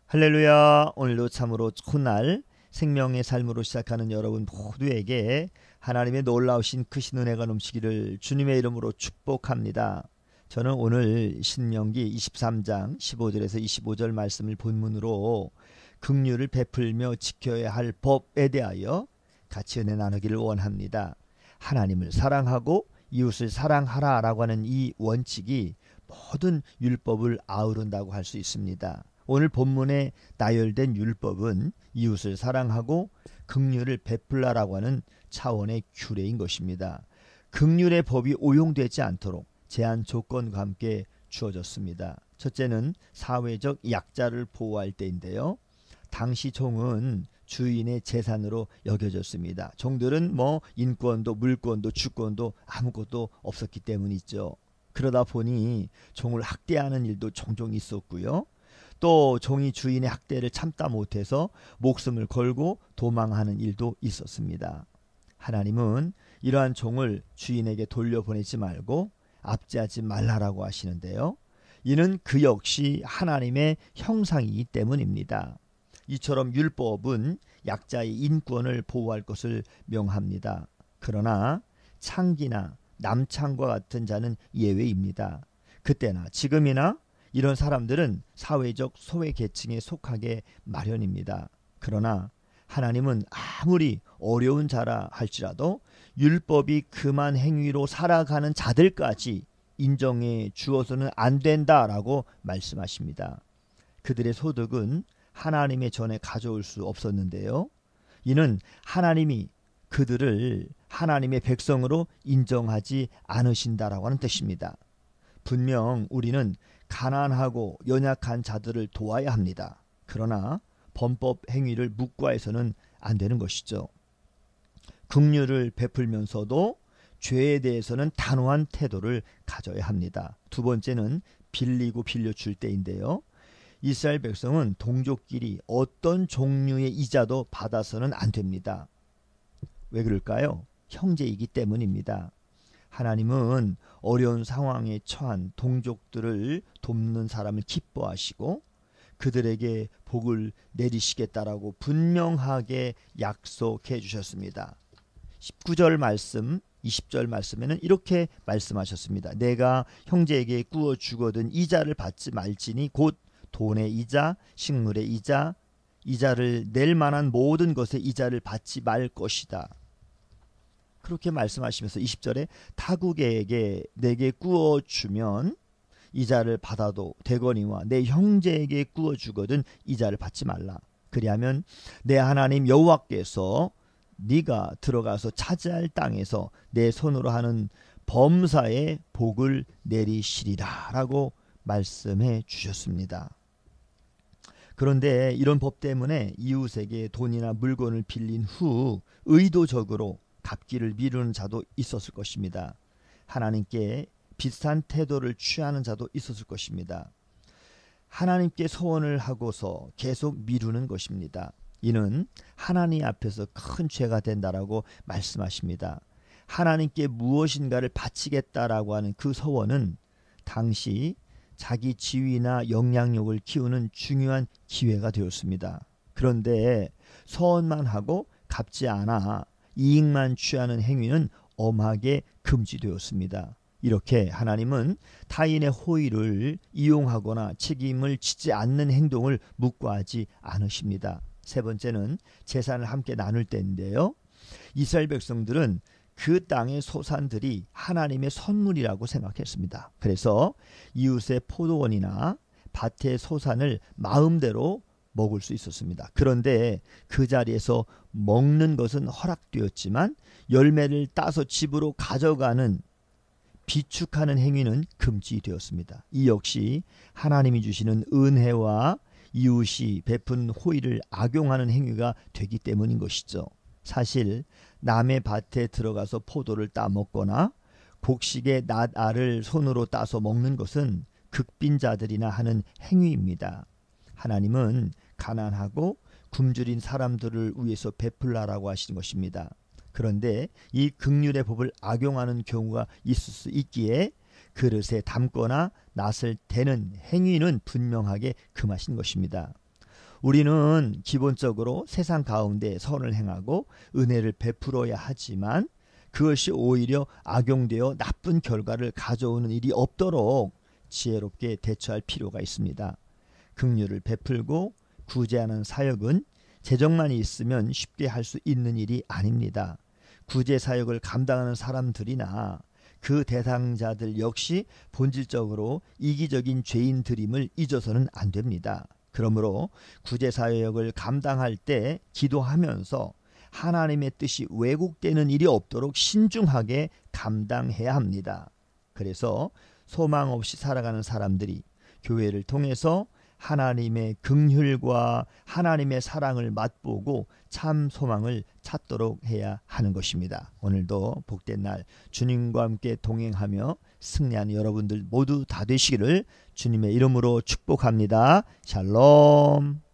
할렐루야. 오늘도 참으로 좋은 날 생명의 삶으로 시작하는 여러분 모두에게 하나님의 놀라우신 크신 은혜가 넘치기를 주님의 이름으로 축복합니다. 저는 오늘 신명기 23장 15절에서 25절 말씀을 본문으로 긍휼을 베풀며 지켜야 할 법에 대하여 같이 은혜 나누기를 원합니다. 하나님을 사랑하고 이웃을 사랑하라 라고 하는 이 원칙이 모든 율법을 아우른다고 할 수 있습니다. 오늘 본문에 나열된 율법은 이웃을 사랑하고 긍휼을 베풀라라고 하는 차원의 규례인 것입니다. 긍휼의 법이 오용되지 않도록 제한 조건과 함께 주어졌습니다. 첫째는 사회적 약자를 보호할 때인데요. 당시 종은 주인의 재산으로 여겨졌습니다. 종들은 인권도 물권도 주권도 아무것도 없었기 때문이죠. 그러다 보니 종을 학대하는 일도 종종 있었고요. 또 종이 주인의 학대를 참다 못해서 목숨을 걸고 도망하는 일도 있었습니다. 하나님은 이러한 종을 주인에게 돌려보내지 말고 압제하지 말라라고 하시는데요. 이는 그 역시 하나님의 형상이기 때문입니다. 이처럼 율법은 약자의 인권을 보호할 것을 명합니다. 그러나 창기나 남창과 같은 자는 예외입니다. 그때나 지금이나 이런 사람들은 사회적 소외 계층에 속하게 마련입니다. 그러나 하나님은 아무리 어려운 자라 할지라도 율법이 금한 행위로 살아가는 자들까지 인정해 주어서는 안 된다라고 말씀하십니다. 그들의 소득은 하나님의 전에 가져올 수 없었는데요. 이는 하나님이 그들을 하나님의 백성으로 인정하지 않으신다라고 하는 뜻입니다. 분명 우리는 가난하고 연약한 자들을 도와야 합니다. 그러나 범법 행위를 묵과해서는 안 되는 것이죠. 긍휼을 베풀면서도 죄에 대해서는 단호한 태도를 가져야 합니다. 두 번째는 빌리고 빌려줄 때인데요. 이스라엘 백성은 동족끼리 어떤 종류의 이자도 받아서는 안 됩니다. 왜 그럴까요? 형제이기 때문입니다. 하나님은 어려운 상황에 처한 동족들을 돕는 사람을 기뻐하시고 그들에게 복을 내리시겠다라고 분명하게 약속해 주셨습니다. 19절 말씀, 20절 말씀에는 이렇게 말씀하셨습니다. 내가 형제에게 꾸어 주거든 이자를 받지 말지니 곧 돈의 이자, 식물의 이자, 이자를 낼 만한 모든 것의 이자를 받지 말 것이다. 그렇게 말씀하시면서 20절에 타국에게 내게 꾸어주면 이자를 받아도 되거니와 내 형제에게 꾸어주거든 이자를 받지 말라. 그리하면 내 하나님 여호와께서 네가 들어가서 차지할 땅에서 내 손으로 하는 범사에 복을 내리시리라 라고 말씀해 주셨습니다. 그런데 이런 법 때문에 이웃에게 돈이나 물건을 빌린 후 의도적으로 갚기를 미루는 자도 있었을 것입니다. 하나님께 비슷한 태도를 취하는 자도 있었을 것입니다. 하나님께 소원을 하고서 계속 미루는 것입니다. 이는 하나님 앞에서 큰 죄가 된다라고 말씀하십니다. 하나님께 무엇인가를 바치겠다라고 하는 그 소원은 당시 자기 지위나 영향력을 키우는 중요한 기회가 되었습니다. 그런데 소원만 하고 갚지 않아 이익만 취하는 행위는 엄하게 금지되었습니다. 이렇게 하나님은 타인의 호의를 이용하거나 책임을 지지 않는 행동을 묵과하지 않으십니다. 세 번째는 재산을 함께 나눌 때인데요. 이스라엘 백성들은 그 땅의 소산들이 하나님의 선물이라고 생각했습니다. 그래서 이웃의 포도원이나 밭의 소산을 마음대로 먹을 수 있었습니다. 그런데 그 자리에서 먹는 것은 허락되었지만 열매를 따서 집으로 가져가는 비축하는 행위는 금지되었습니다. 이 역시 하나님이 주시는 은혜와 이웃이 베푼 호의를 악용하는 행위가 되기 때문인 것이죠. 사실 남의 밭에 들어가서 포도를 따먹거나 곡식의 낫알을 손으로 따서 먹는 것은 극빈자들이나 하는 행위입니다. 하나님은 가난하고 굶주린 사람들을 위해서 베풀라라고 하시는 것입니다. 그런데 이 긍휼의 법을 악용하는 경우가 있을 수 있기에 그릇에 담거나 낫을 대는 행위는 분명하게 금하신 것입니다. 우리는 기본적으로 세상 가운데 선을 행하고 은혜를 베풀어야 하지만 그것이 오히려 악용되어 나쁜 결과를 가져오는 일이 없도록 지혜롭게 대처할 필요가 있습니다. 긍휼을 베풀고 구제하는 사역은 재정만이 있으면 쉽게 할 수 있는 일이 아닙니다. 구제 사역을 감당하는 사람들이나 그 대상자들 역시 본질적으로 이기적인 죄인들임을 잊어서는 안 됩니다. 그러므로 구제 사역을 감당할 때 기도하면서 하나님의 뜻이 왜곡되는 일이 없도록 신중하게 감당해야 합니다. 그래서 소망 없이 살아가는 사람들이 교회를 통해서 하나님의 긍휼과 하나님의 사랑을 맛보고 참 소망을 찾도록 해야 하는 것입니다. 오늘도 복된 날 주님과 함께 동행하며 승리하는 여러분들 모두 다 되시기를 주님의 이름으로 축복합니다. 샬롬.